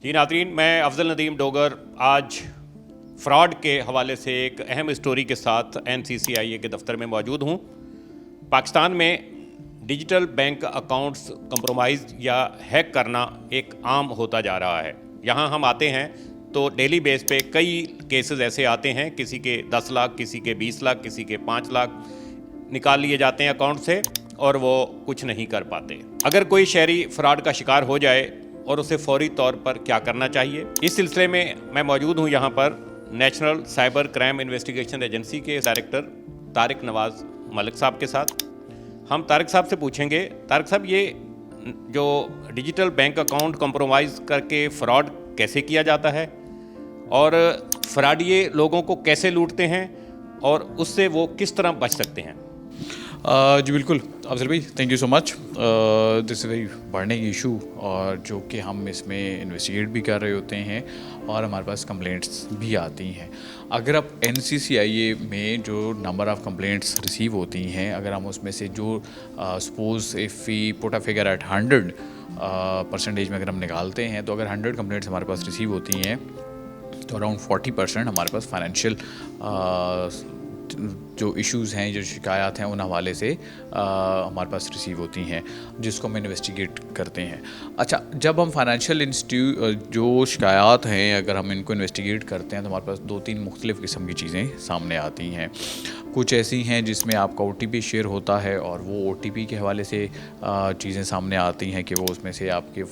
جی ناظرین، میں افضل ندیم ڈوگر آج فراڈ کے حوالے سے ایک اہم اسٹوری کے ساتھ NCCIA کے دفتر میں موجود ہوں۔ پاکستان میں ڈیجیٹل بینک اکاؤنٹس کمپرومائز یا ہیک کرنا ایک عام ہوتا جا رہا ہے۔ یہاں ہم آتے ہیں تو ڈیلی بیس پہ کئی کیسز ایسے آتے ہیں، کسی کے 10 لاکھ، کسی کے 20 لاکھ، کسی کے 5 لاکھ نکال لیے جاتے ہیں اکاؤنٹ سے اور وہ کچھ نہیں کر پاتے۔ اگر کوئی شہری فراڈ کا شکار ہو جائے اور اسے فوری طور پر کیا کرنا چاہیے، اس سلسلے میں موجود ہوں یہاں پر national cyber crime investigation agency کے ڈائریکٹر طارق نواز ملک صاحب کے ساتھ۔ ہم طارق صاحب سے پوچھیں گے، طارق صاحب یہ جو ڈیجیٹل بینک اکاؤنٹ کمپرومائز کر کے فراڈ کیسے کیا جاتا ہے اور فراڈیے لوگوں کو کیسے لوٹتے ہیں اور اس سے وہ کس طرح بچ سکتے ہیں؟ جی بالکل افضل بھائی، thank you so much. This a very burning issue, اور جو کہ ہم اس میں انویسٹیگیٹ بھی کر رہے ہوتے ہیں اور ہمارے پاس کمپلینٹس بھی آتی ہیں۔ اگر آپ NCCIA میں جو نمبر آف کمپلینٹس ریسیو ہوتی ہیں، اگر ہم اس میں سے جو suppose if we put a figure at 100% میں اگر ہم نکالتے ہیں، تو اگر 100 کمپلینٹس ہمارے پاس ریسیو ہوتی ہیں تو اراؤنڈ 40% ہمارے پاس فائنینشیل جو ایشوز ہیں، جو شکایات ہیں، ان حوالے سے ہمارے پاس ریسیو ہوتی ہیں، جس کو ہم انویسٹیگیٹ کرتے ہیں۔ اچھا، جب ہم فائنینشیل جو شکایات ہیں، اگر ہم ان کو انویسٹیگیٹ کرتے ہیں تو ہمارے پاس 2-3 مختلف قسم کی چیزیں سامنے آتی ہیں۔ کچھ ایسی ہیں جس میں آپ کا OTP شیئر ہوتا ہے اور وہ OTP کے حوالے سے چیزیں سامنے آتی ہیں کہ وہ اس میں سے آپ کے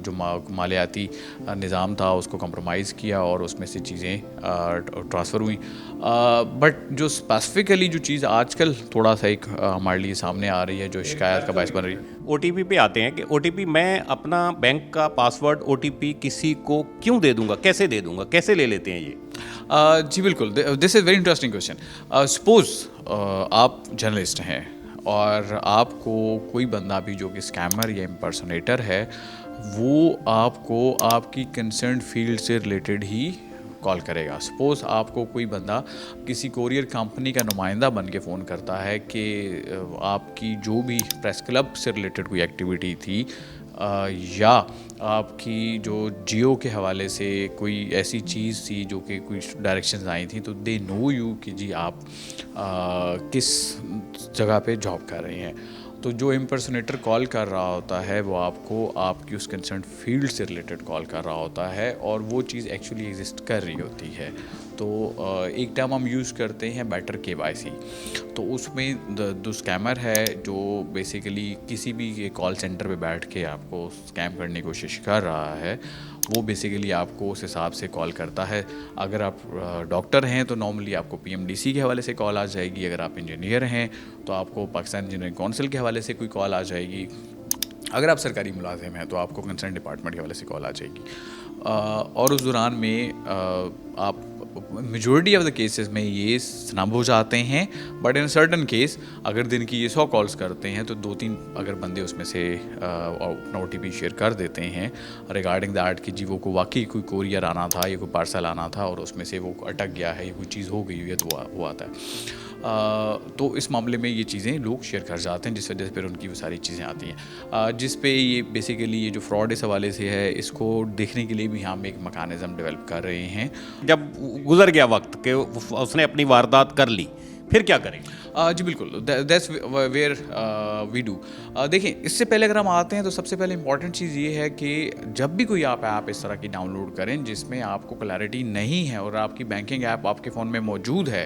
جو مالیاتی نظام تھا اس کو کمپرومائز کیا اور اس میں سے چیزیں ٹرانسفر ہوئیں۔ بٹ جو اسپیسیفکلی جو چیز آج کل تھوڑا سا ایک ہمارے لیے سامنے آ رہی ہے، جو شکایت کا باعث بن رہی ہے، OTP پہ آتے ہیں کہ OTP میں اپنا بینک کا پاسورڈ OTP کسی کو کیوں دے دوں گا، کیسے دے دوں گا، کیسے لے لیتے ہیں یہ؟ جی بالکل، this is very interesting question. Suppose آپ جرنلسٹ ہیں اور آپ کو کوئی بندہ بھی جو کہ اسکیمر یا امپرسونیٹر ہے، وہ آپ کو آپ کی کنسرن فیلڈ سے ریلیٹڈ ہی کال کرے گا۔ سپوز آپ کو کوئی بندہ کسی کوریئر کمپنی کا نمائندہ بن کے فون کرتا ہے کہ آپ کی جو بھی پریس کلب سے ریلیٹڈ کوئی ایکٹیویٹی تھی یا آپ کی جو جیو کے حوالے سے کوئی ایسی چیز تھی جو کہ کوئی ڈائریکشنز آئی تھیں، تو دے نو یو کہ جی آپ کس جگہ پہ جاب کر رہے ہیں۔ تو جو امپرسونیٹر کال کر رہا ہوتا ہے وہ آپ کو آپ کی اس کنسرن فیلڈ سے ریلیٹڈ کال کر رہا ہوتا ہے اور وہ چیز ایکچولی ایگزسٹ کر رہی ہوتی ہے۔ تو ایک ٹرم ہم یوز کرتے ہیں بیٹر KYC۔ تو اس میں جو اسکیمر ہے جو بیسیکلی کسی بھی کال سینٹر پہ بیٹھ کے آپ کو اسکیم کرنے کی کوشش کر رہا ہے، وہ بیسیکلی آپ کو اس حساب سے کال کرتا ہے۔ اگر آپ ڈاکٹر ہیں تو نارملی آپ کو PMDC کے حوالے سے کال آ جائے گی، اگر آپ انجینئر ہیں تو آپ کو پاکستان انجینئرنگ کونسل کے حوالے سے کوئی کال آ جائے گی، اگر آپ سرکاری ملازم ہیں تو آپ کو کنسرن ڈپارٹمنٹ کے حوالے سے کال آ جائے گی۔ اور اس دوران میں آپ میجورٹی آف دا کیسز میں یہ سنب ہو جاتے ہیں، بٹ ان سرٹن کیس اگر دن کی یہ 100 کالز کرتے ہیں تو 2-3 اگر بندے اس میں سے اپنا OTP شیئر کر دیتے ہیں ریگارڈنگ دیٹ کہ جی وہ کو واقعی کوئی کوریئر آنا تھا یا کوئی پارسل آنا تھا اور اس میں سے وہ اٹک گیا ہے یا کوئی چیز ہو گئی ہے تو وہ آتا ہے۔ تو اس معاملے میں یہ چیزیں لوگ شیئر کر جاتے ہیں، جس وجہ سے پھر ان کی وہ ساری چیزیں آتی ہیں، جس پہ یہ بیسیکلی یہ جو فراڈ اس حوالے سے ہے، اس کو دیکھنے کے لیے بھی ہم ایک میکانزم ڈیولپ کر رہے ہیں۔ جب گزر گیا وقت کہ اس نے اپنی واردات کر لی، پھر کیا کریں؟ جی بالکل، دیٹس ویئر وی ڈو۔ دیکھیں، اس سے پہلے اگر ہم آتے ہیں تو سب سے پہلے امپورٹنٹ چیز یہ ہے کہ جب بھی کوئی آپ ایپ اس طرح کی ڈاؤن لوڈ کریں جس میں آپ کو کلیئرٹی نہیں ہے اور آپ کی بینکنگ ایپ آپ کے فون میں موجود ہے،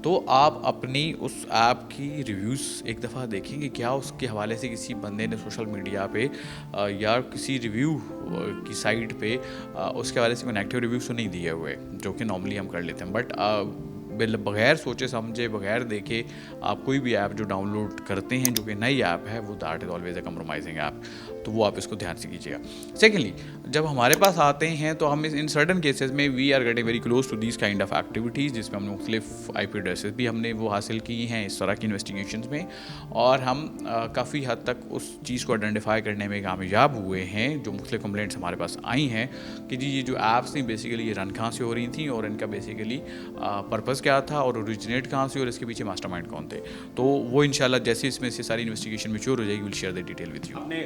تو آپ اپنی اس ایپ کی ریویوز ایک دفعہ دیکھیں کہ کیا اس کے حوالے سے کسی بندے نے سوشل میڈیا پہ یا کسی ریویو کی سائٹ پہ اس کے حوالے سے کوئی نیگیٹو ریویوز تو نہیں دیے ہوئے، جو کہ نارملی ہم کر لیتے ہیں۔ بٹ بغیر سوچے سمجھے، بغیر دیکھے آپ کوئی بھی ایپ جو ڈاؤن لوڈ کرتے ہیں جو کہ نئی ایپ ہے، وہ that is always a compromising app, تو وہ آپ اس کو دھیان سے کیجیے گا۔ سیکنڈلی، جب ہمارے پاس آتے ہیں تو ہم ان سرٹن کیسز میں we are getting very close to these kind of activities, جس میں ہم نے مختلف IP ایڈریسز بھی ہم نے وہ حاصل کی ہیں اس طرح کی انویسٹیگیشنز میں، اور ہم کافی حد تک اس چیز کو آئیڈینٹیفائی کرنے میں کامیاب ہوئے ہیں، جو مختلف کمپلینٹس ہمارے پاس آئی ہیں کہ جی یہ جو ایپس تھیں بیسیکلی یہ رن کہاں سے ہو رہی تھیں اور ان کا بیسیکلی پرپز کیا تھا اور اوریجنیٹ کہاں سے اور اس کے پیچھے ماسٹر مائنڈ کون تھے۔ تو وہ انشاءاللہ جیسے اس میں سے ساری انویسٹیگیشن میچور ہو جائے گی، will share the detail with you. آپ نے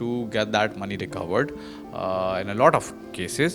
to get that money recovered in a lot of cases,